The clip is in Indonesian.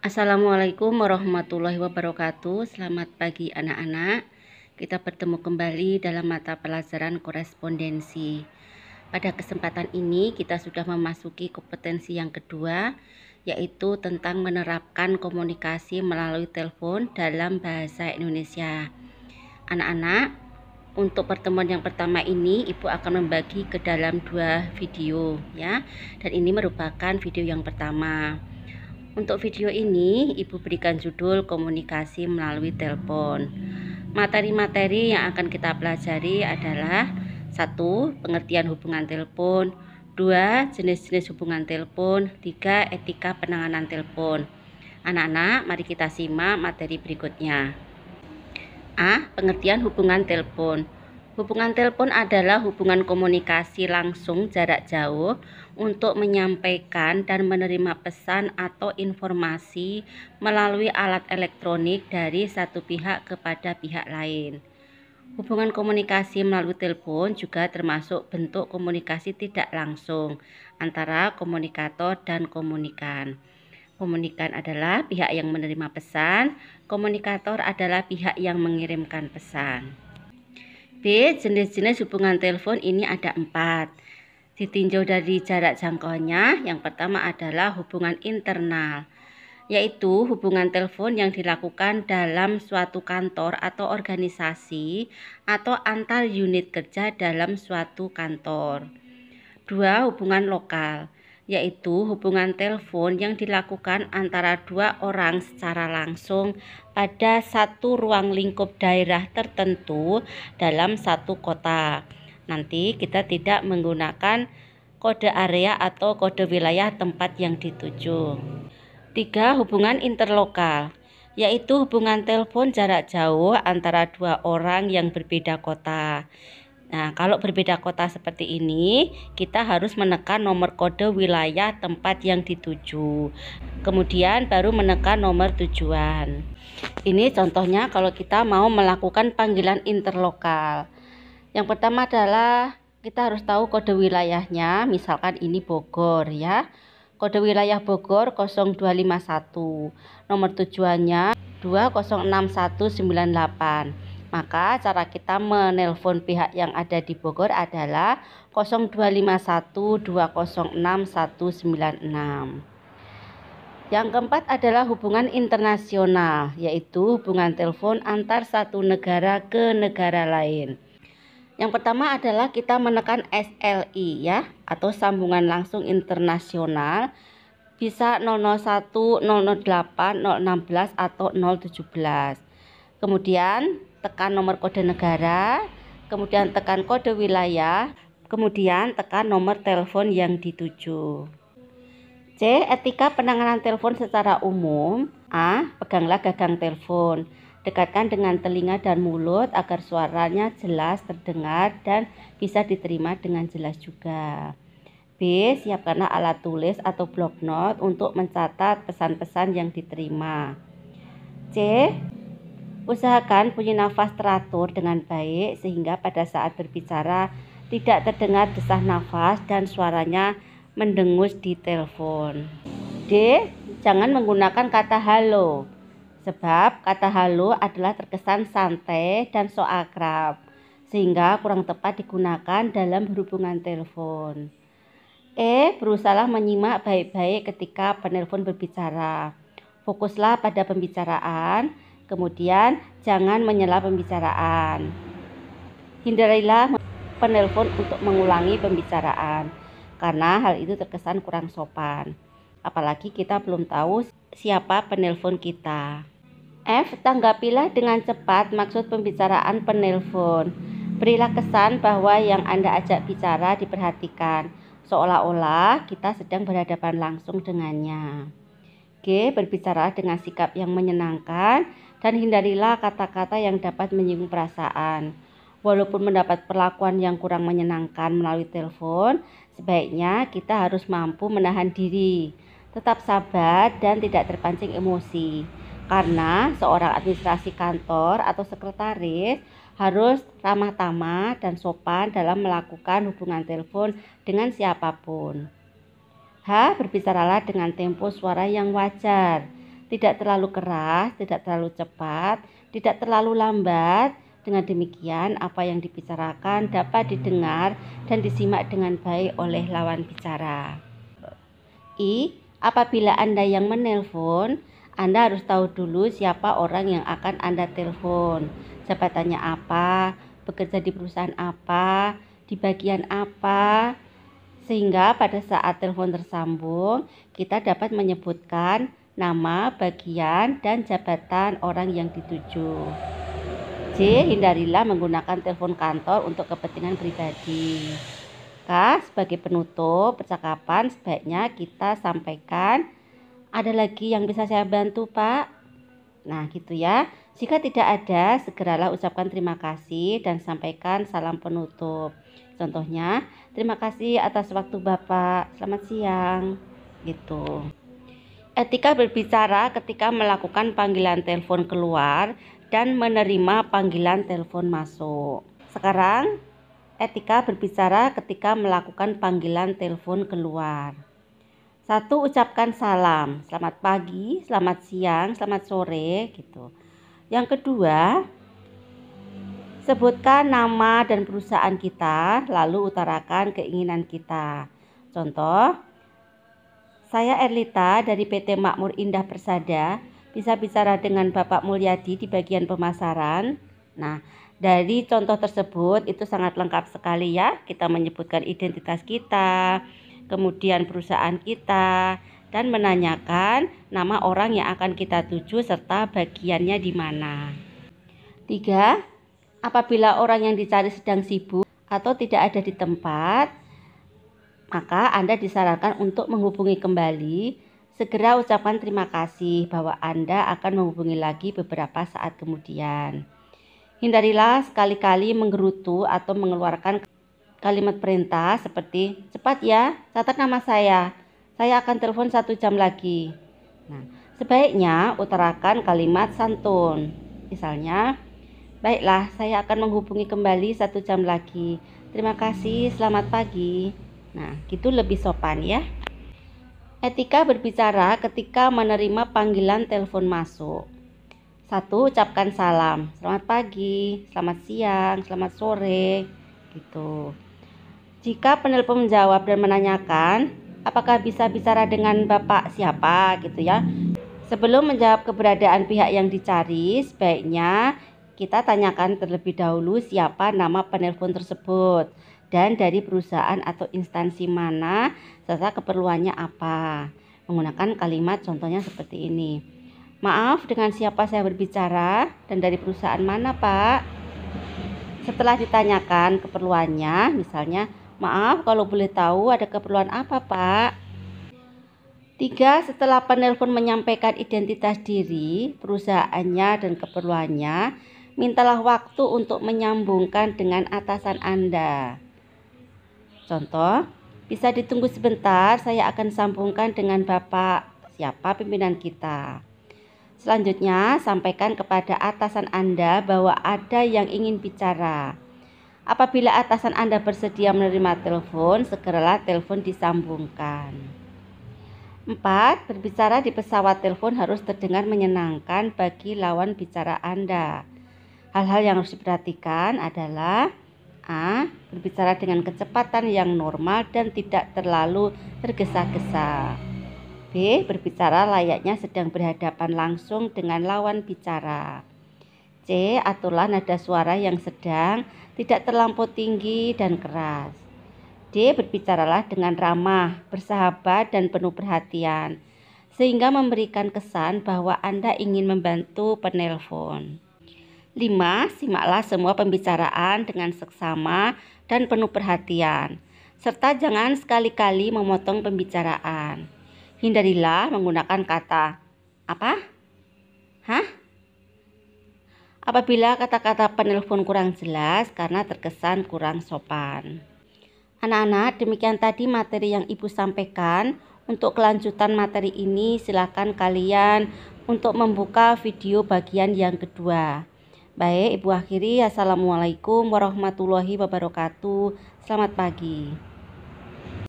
Assalamualaikum warahmatullahi wabarakatuh. Selamat pagi anak-anak. Kita bertemu kembali dalam mata pelajaran korespondensi. Pada kesempatan ini kita sudah memasuki kompetensi yang kedua, yaitu tentang menerapkan komunikasi melalui telepon dalam bahasa Indonesia. Anak-anak, untuk pertemuan yang pertama ini Ibu akan membagi ke dalam 2 video ya. Dan ini merupakan video yang pertama. Untuk video ini, Ibu berikan judul komunikasi melalui telepon. Materi-materi yang akan kita pelajari adalah 1. Pengertian hubungan telepon, 2. Jenis-jenis hubungan telepon, 3. Etika penanganan telepon. Anak-anak, mari kita simak materi berikutnya. A. Pengertian hubungan telepon. Hubungan telepon adalah hubungan komunikasi langsung jarak jauh untuk menyampaikan dan menerima pesan atau informasi melalui alat elektronik dari satu pihak kepada pihak lain. Hubungan komunikasi melalui telepon juga termasuk bentuk komunikasi tidak langsung antara komunikator dan komunikan. Komunikan adalah pihak yang menerima pesan, komunikator adalah pihak yang mengirimkan pesan. B. Jenis-jenis hubungan telepon ini ada 4. Ditinjau dari jarak jangkauannya, yang pertama adalah hubungan internal, yaitu hubungan telepon yang dilakukan dalam suatu kantor atau organisasi atau antar unit kerja dalam suatu kantor. 2. Hubungan lokal, yaitu hubungan telepon yang dilakukan antara 2 orang secara langsung pada satu ruang lingkup daerah tertentu dalam satu kota. Nanti kita tidak menggunakan kode area atau kode wilayah tempat yang dituju. 3. Hubungan interlokal, yaitu hubungan telepon jarak jauh antara 2 orang yang berbeda kota. Nah, kalau berbeda kota seperti ini, kita harus menekan nomor kode wilayah tempat yang dituju. Kemudian baru menekan nomor tujuan. Ini contohnya kalau kita mau melakukan panggilan interlokal. Yang pertama adalah kita harus tahu kode wilayahnya, misalkan ini Bogor ya. Kode wilayah Bogor 0251. Nomor tujuannya 206198. Maka cara kita menelpon pihak yang ada di Bogor adalah 0251206196. Yang keempat adalah hubungan internasional, yaitu hubungan telepon antar satu negara ke negara lain. Yang pertama adalah kita menekan SLI ya, atau sambungan langsung internasional, bisa 001, 008, 016 atau 017. Kemudian tekan nomor kode negara, kemudian tekan kode wilayah, kemudian tekan nomor telepon yang dituju. C. Etika penanganan telepon secara umum. A. Peganglah gagang telepon. Dekatkan dengan telinga dan mulut agar suaranya jelas terdengar dan bisa diterima dengan jelas juga. B. Siapkanlah alat tulis atau bloknot untuk mencatat pesan-pesan yang diterima. C. Usahakan bunyi nafas teratur dengan baik sehingga pada saat berbicara tidak terdengar desah nafas dan suaranya mendengus di telepon. D. Jangan menggunakan kata halo, sebab kata halo adalah terkesan santai dan so akrab, sehingga kurang tepat digunakan dalam berhubungan telepon. E. Berusahalah menyimak baik-baik ketika penelpon berbicara. Fokuslah pada pembicaraan, kemudian jangan menyela pembicaraan. Hindarilah penelpon untuk mengulangi pembicaraan, karena hal itu terkesan kurang sopan. Apalagi kita belum tahu siapa penelpon kita. F. Tanggapilah dengan cepat maksud pembicaraan penelpon. Berilah kesan bahwa yang Anda ajak bicara diperhatikan, seolah-olah kita sedang berhadapan langsung dengannya. G. Berbicara dengan sikap yang menyenangkan dan hindarilah kata-kata yang dapat menyinggung perasaan. Walaupun mendapat perlakuan yang kurang menyenangkan melalui telepon, sebaiknya kita harus mampu menahan diri, tetap sabar dan tidak terpancing emosi. Karena seorang administrasi kantor atau sekretaris harus ramah tamah dan sopan dalam melakukan hubungan telepon dengan siapapun. H. Berbicaralah dengan tempo suara yang wajar. tidak terlalu keras, tidak terlalu cepat, tidak terlalu lambat. Dengan demikian, apa yang dibicarakan dapat didengar dan disimak dengan baik oleh lawan bicara. Apabila Anda yang menelpon, Anda harus tahu dulu siapa orang yang akan Anda telepon, jabatannya apa, bekerja di perusahaan apa, di bagian apa, sehingga pada saat telepon tersambung, kita dapat menyebutkan nama, bagian, dan jabatan orang yang dituju. J. Hindarilah menggunakan telepon kantor untuk kepentingan pribadi. K. Sebagai penutup percakapan, sebaiknya kita sampaikan, ada lagi yang bisa saya bantu, Pak? Nah, gitu ya. Jika tidak ada, segeralah ucapkan terima kasih dan sampaikan salam penutup. Contohnya, terima kasih atas waktu Bapak. Selamat siang. Gitu. Etika berbicara ketika melakukan panggilan telepon keluar dan menerima panggilan telepon masuk. Sekarang, etika berbicara ketika melakukan panggilan telepon keluar. 1. Ucapkan salam, selamat pagi, selamat siang, selamat sore, gitu. Yang kedua, sebutkan nama dan perusahaan kita, lalu utarakan keinginan kita. Contoh, saya Erlita dari PT Makmur Indah Persada, bisa bicara dengan Bapak Mulyadi di bagian pemasaran. Nah, dari contoh tersebut itu sangat lengkap sekali ya. Kita menyebutkan identitas kita, kemudian perusahaan kita, dan menanyakan nama orang yang akan kita tuju serta bagiannya di mana. 3. Apabila orang yang dicari sedang sibuk atau tidak ada di tempat, maka Anda disarankan untuk menghubungi kembali. Segera ucapkan terima kasih bahwa Anda akan menghubungi lagi beberapa saat kemudian. Hindarilah sekali-kali menggerutu atau mengeluarkan kalimat perintah seperti, cepat ya, catat nama saya akan telepon 1 jam lagi. Nah, sebaiknya utarakan kalimat santun. Misalnya, baiklah, saya akan menghubungi kembali 1 jam lagi. Terima kasih, selamat pagi. Nah, gitu lebih sopan ya. Etika berbicara ketika menerima panggilan telepon masuk. 1. Ucapkan salam, selamat pagi, selamat siang, selamat sore, gitu. Jika penelpon menjawab dan menanyakan, apakah bisa bicara dengan Bapak siapa, gitu ya. Sebelum menjawab keberadaan pihak yang dicari, sebaiknya kita tanyakan terlebih dahulu siapa nama penelpon tersebut dan dari perusahaan atau instansi mana serta keperluannya apa. Menggunakan kalimat contohnya seperti ini. Maaf, dengan siapa saya berbicara dan dari perusahaan mana, Pak? Setelah ditanyakan keperluannya, misalnya, maaf kalau boleh tahu ada keperluan apa, Pak? 3. Setelah penelpon menyampaikan identitas diri, perusahaannya dan keperluannya, mintalah waktu untuk menyambungkan dengan atasan Anda. Contoh, bisa ditunggu sebentar, saya akan sambungkan dengan Bapak siapa pimpinan kita. Selanjutnya, sampaikan kepada atasan Anda bahwa ada yang ingin bicara. Apabila atasan Anda bersedia menerima telepon, segeralah telepon disambungkan. 4. Berbicara di pesawat telepon harus terdengar menyenangkan bagi lawan bicara Anda. Hal-hal yang harus diperhatikan adalah A. Berbicara dengan kecepatan yang normal dan tidak terlalu tergesa-gesa. B. Berbicara layaknya sedang berhadapan langsung dengan lawan bicara. C. Aturlah nada suara yang sedang, tidak terlampau tinggi dan keras. D. Berbicaralah dengan ramah, bersahabat dan penuh perhatian, sehingga memberikan kesan bahwa Anda ingin membantu penelpon. 5. Simaklah semua pembicaraan dengan seksama dan penuh perhatian, serta jangan sekali-kali memotong pembicaraan. Hindarilah menggunakan kata apa? Hah? Apabila kata-kata penelpon kurang jelas karena terkesan kurang sopan. Anak-anak, demikian tadi materi yang Ibu sampaikan. Untuk kelanjutan materi ini silakan kalian untuk membuka video bagian yang kedua. Baik, Ibu akhiri. Assalamualaikum warahmatullahi wabarakatuh. Selamat pagi.